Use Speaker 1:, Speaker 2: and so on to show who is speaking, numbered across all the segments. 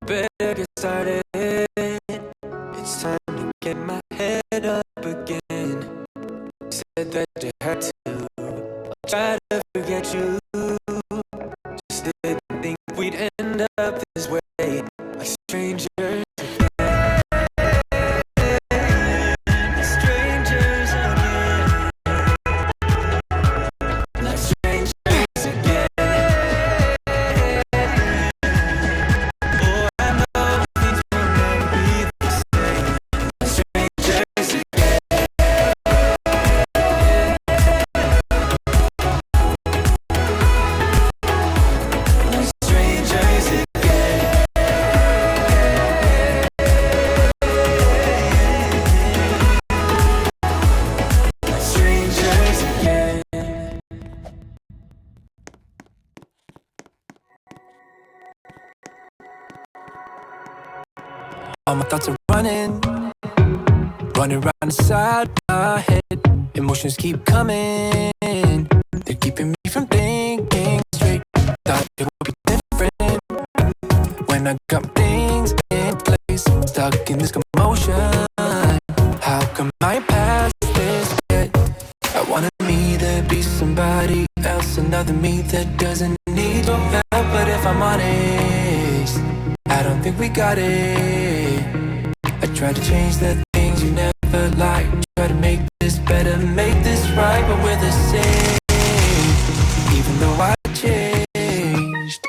Speaker 1: better get started. It's time to get my head up again. Said that you had to. I'll try to forget you. Just didn't think we'd end up this way, like strangers again. Strangers again. Like strangers again. Oh, I know things will never be the same. Like strangers again. Like strangers again. Like strangers again. All my thoughts are running around inside my head. Emotions keep coming, they're keeping me from thinking straight. Thought it would be different when I got things in place. Stuck in this commotion, how come I ain't past this yet? I wanted me to be somebody else, another me that doesn't need your help. But if I'm honest, I don't think we got it. I tried to change the things you never liked, try to make this better, make this right, but we're the same. Even though I changed,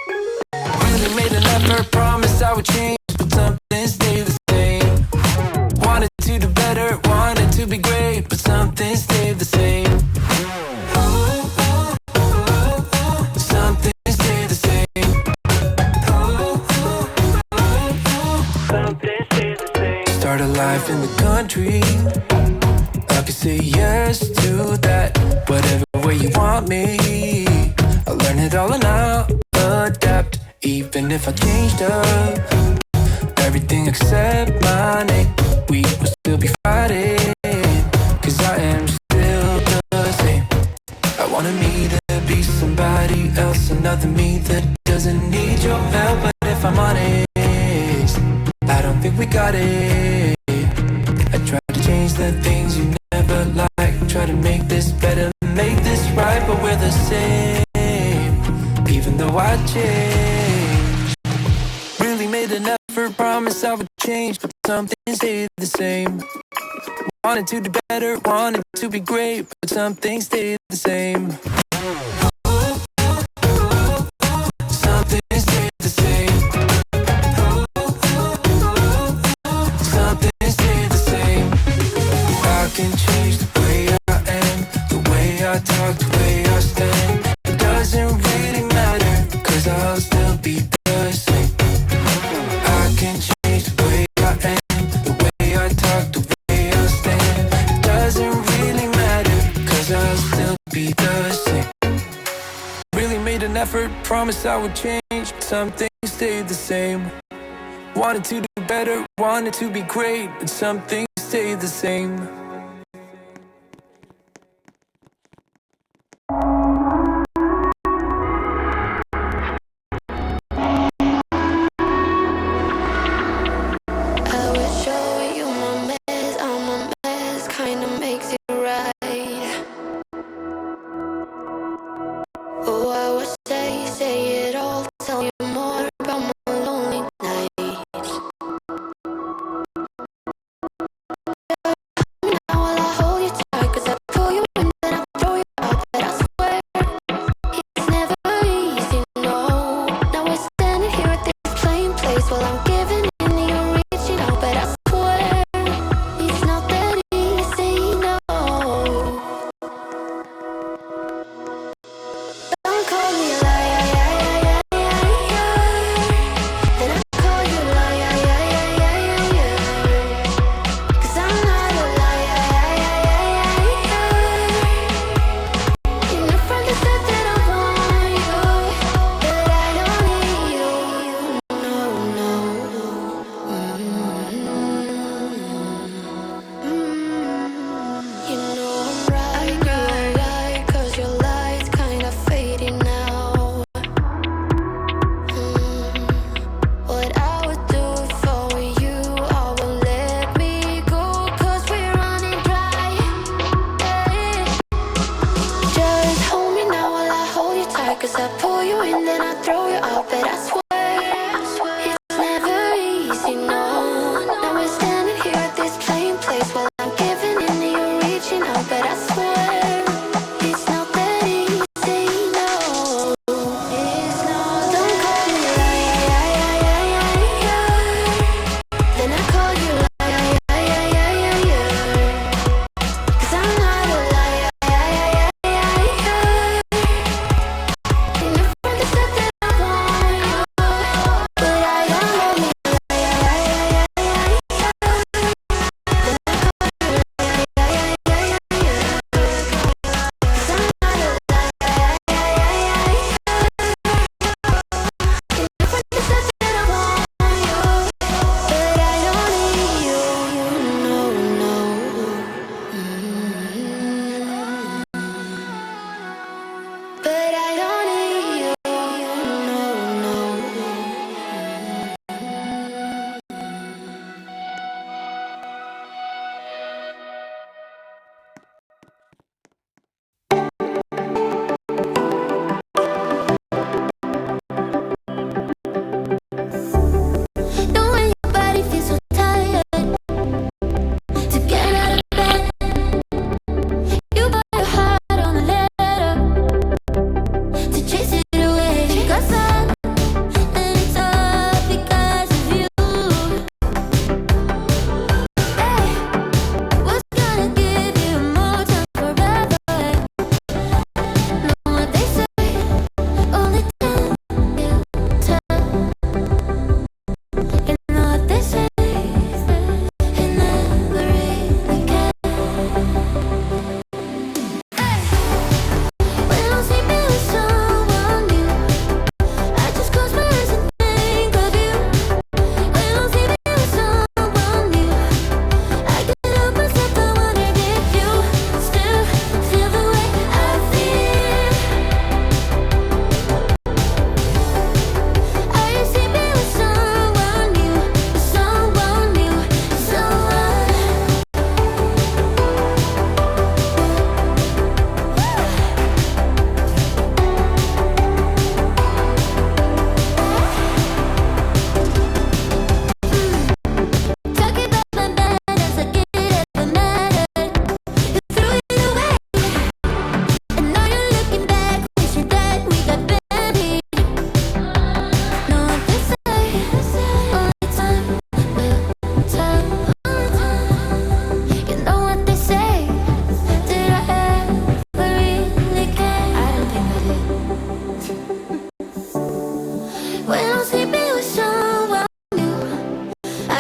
Speaker 1: really made an effort, promised I would change, but something stayed the same. Wanted to do better, wanted to be great, but something stayed the same. Something stayed the same. Something stayed the same. Start a life in the country, I could say yes to that. Whatever way you want me, I'll learn it all and I'll adapt. Even if I changed up everything except my name, we will still be fighting, cause I am still the same. I wanted me to be somebody else, another me that doesn't need your help. But if I'm honest, I don't think we got it. I tried to change the things you never liked, try to make this better, make this right, but we're the same. Even though I changed, really made an effort, promised I would change, but something stayed the same. Wanted to do better, wanted to be great, but something stayed the same. Something stayed the same. Something stayed the same. I can change the way I am, the way I talk, the way I stand. It doesn't really matter, cause I'll still be the same. I can change the way I am, the way I talk, the way I stand. It doesn't really matter, cause I'll still be the same. Really made an effort, promised I would change, but something stayed the same. Wanted to do better, wanted to be great, but something stayed the same.
Speaker 2: I would show you my mess, I'm a mess, kinda makes it right. Oh, I would say it all, tell you more about my lonely nights. Now while I hold you tight, cause I pull you in, then I throw you out, but I swear it's never easy, no. Now we're standing here at this plain place while I'm giving in, you're reaching out, but I swear it's not that easy, no. Don't call me a liar, then I call you a liar, cause I'm not a liar. You never said that I want you, but I don't need you, no, no.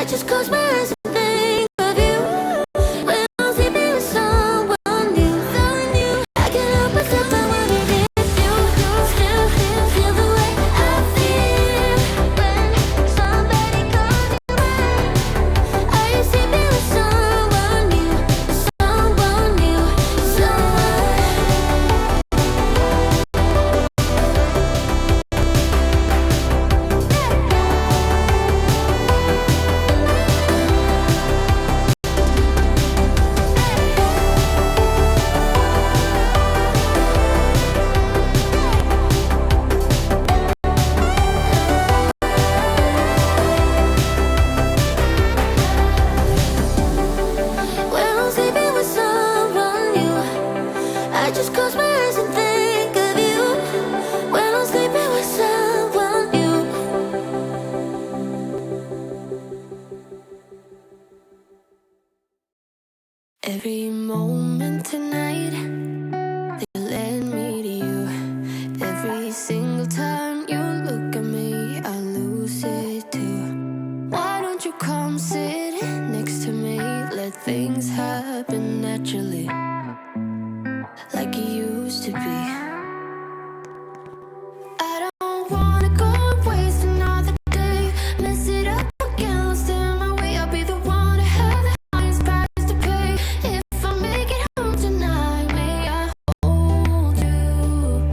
Speaker 2: I just close my eyes and think of you. When I'm sleeping with someone new, I can't help myself, I wanna miss you. Still feel the way I feel when somebody calls you in. Are you sleeping with someone new? Someone new, when I'm sleeping with someone new, I just close my eyes and think of you. When I'm sleeping with someone new. Every moment tonight, they led me to you. Every single time you look at me, I lose it too. Why don't you come sit next to me? Let things happen naturally, like it used to be. I don't wanna go and waste another day. Mess it up again, lost in my way. I'll be the one to have the highest price to pay. If I make it home tonight, may I hold you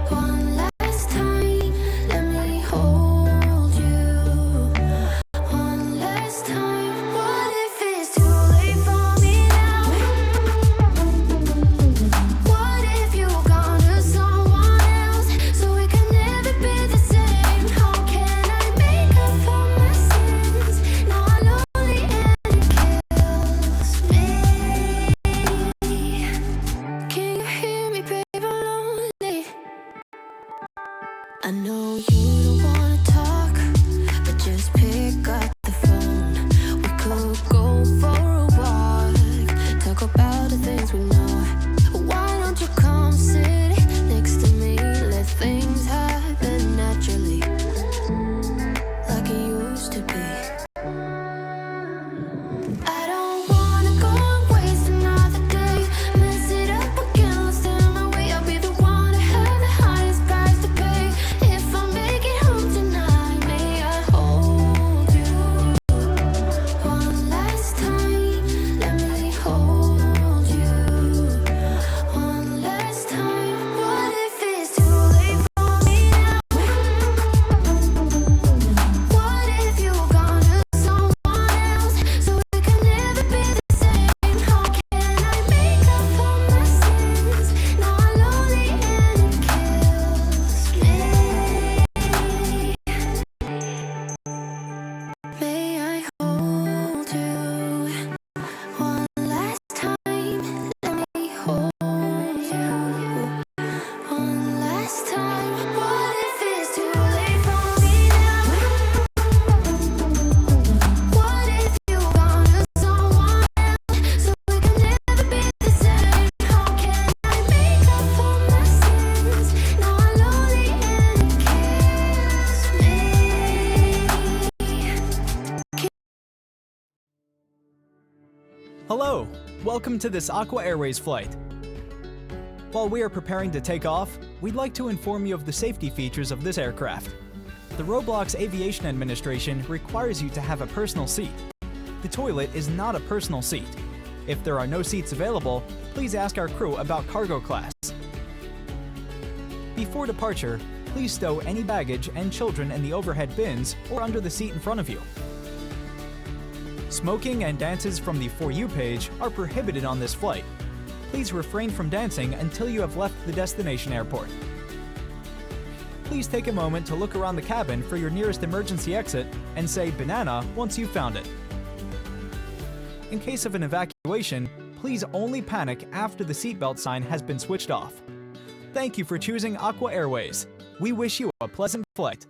Speaker 2: one last time? Let me hold you one last time. What if it's too late for me now? What if you've gone to someone else, so we can never be the same? How can I make up for my sins? Now I'm lonely and it kills me. Can you hear me, babe? I'm lonely. I know you don't wanna talk, but just pick up the phone. We could go for a walk, talk about the things we know. Why don't you come sit next to me? Let things happen naturally, like it used to be. I don't wanna go and waste another day. Mess it up again, lost in my way. I'll be the one to have the highest price to pay. If I make it home tonight, may I hold you one last time? Let me hold you one last time. What if it's too late for me now? What if you've gone to someone else, so we can never be the same? How can I make up for my sins? Now I'm lonely and it kills me. May I hold you one last time? Let me hold you one last time. What if it's too late for me now? What if you've gone to someone else, so we can never be the same? How can I make up for my sins? Now I'm lonely and it kills me.
Speaker 3: Hello! Welcome to this Aqua Airways flight. While we are preparing to take off, we'd like to inform you of the safety features of this aircraft. The Roblox Aviation Administration requires you to have a personal seat. The toilet is not a personal seat. If there are no seats available, please ask our crew about cargo class. Before departure, please stow any baggage and children in the overhead bins or under the seat in front of you. Smoking and dances from the For You page are prohibited on this flight. Please refrain from dancing until you have left the destination airport. Please take a moment to look around the cabin for your nearest emergency exit and say "banana" once you've found it. In case of an evacuation, please only panic after the seatbelt sign has been switched off. Thank you for choosing Aqua Airways. We wish you a pleasant flight.